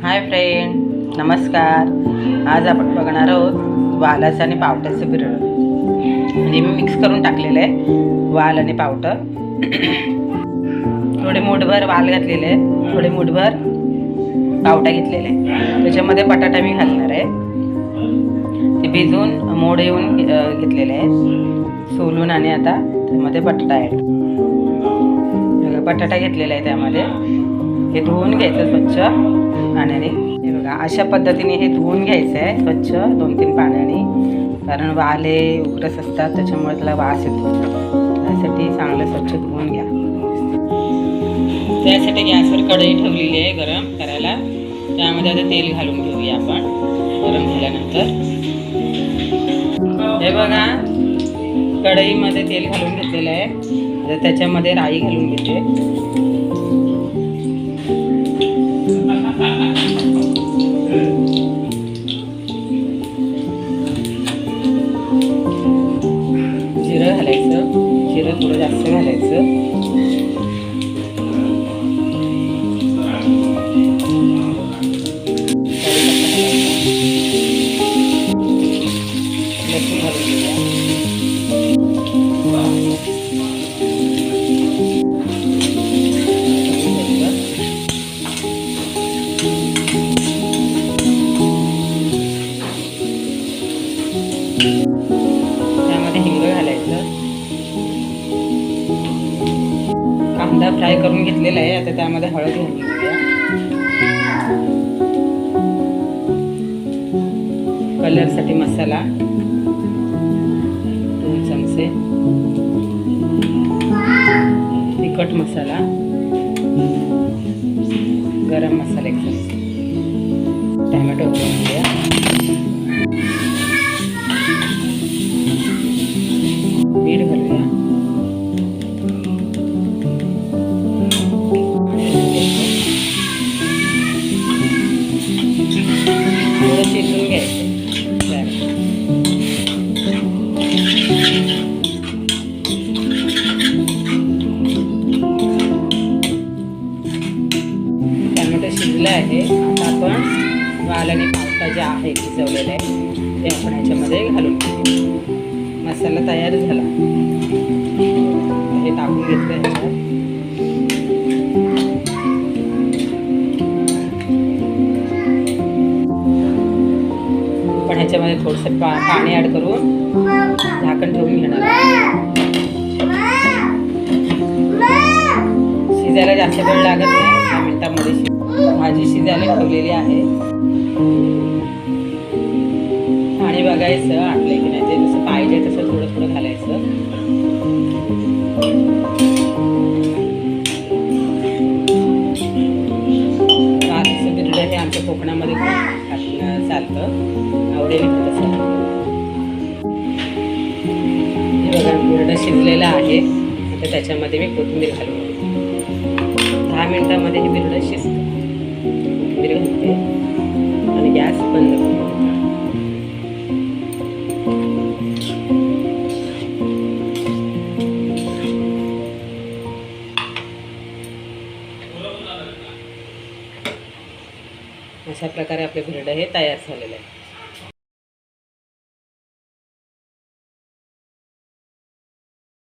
Hi friend, नमस्कार. आज आपण बघणार आहोत वालाचं आणि पावट्याचं बिरडं. म्हणजे मी मिक्स करून टाकलेलं आहे वाल आणि पावटं. थोडे मूठभर वाल घातलेले आहे, थोडे मूठभर पावटा घेतलेले आहे. त्याच्यामध्ये बटाटा मी घालणार आहे. ते भिजवून मोड येऊन घेतलेले आहे सोलून, आणि आता त्यामध्ये बटाटा ॲड. बटाटा घेतलेला आहे, त्यामध्ये हे धुवून घ्यायचं स्वच्छ पाण्याने. हे बघा, अशा पद्धतीने हे धुवून घ्यायचं आहे स्वच्छ 2-3 पाण्याने, कारण वाल हे उकरस असतात त्याच्यामुळे त्याला वास येतो. त्यासाठी चांगलं स्वच्छ धुवून घ्या. त्यासाठी गॅसवर कढई ठेवलेली आहे गरम करायला. त्यामध्ये आता तेल घालून घेऊया आपण. गरम झाल्यानंतर हे बघा, कढईमध्ये तेल घालून घेतलेलं आहे. आता त्याच्यामध्ये राई घालून घेते. जिरं घालायचं, जिरं थोडं जास्त घालायचं. लसूण घालून घेऊया. त्यामध्ये हिंग घालायचं. कांदा फ्राय करून घेतलेला आहे. आता त्यामध्ये हळद घालून घेऊया. कलरसाठी मसाला 2 चमचे, तिखट मसाला, गरम मसाला 1 चमचे, टोमॅटो घालून घेऊया. मीठ घालूया. थोडं शिजवून घ्यायचं. टोमॅटो शिजलं आहे. आता आपण वाल आणि पावटा जे आहे शिजवलेलं आहे ते आपण याच्यामध्ये घालून घेऊ. मसाला तयार झाला, हे टाकून घेतलं ह्याच्यात. पण ह्याच्यामध्ये थोडंसं पाणी ॲड करून झाकण ठेवून घेणार. शिजायला जास्त वेळ लागत नाही, 10 मिनिटांमध्ये भाजी शिजायला ठेवलेली आहे. पाणी बघायचं आटलंय की नाही, ते जसं पाहिजे तसं थोडं थोडं घालायचं. वालाचं बिरडं हे आमच्या कोकणामध्ये चालतं, आवडेल तसं. हे बघा, बिरडं शिजलेलं आहे. आता त्याच्यामध्ये मी कोथिंबीर घालून 10 मिनिटांमध्ये हे बिरडं शिजतं. कोथिंबीर घालते आणि गॅस बंद करते. अशा प्रकारे आपले बिरडं हे तयार झालेलं आहे.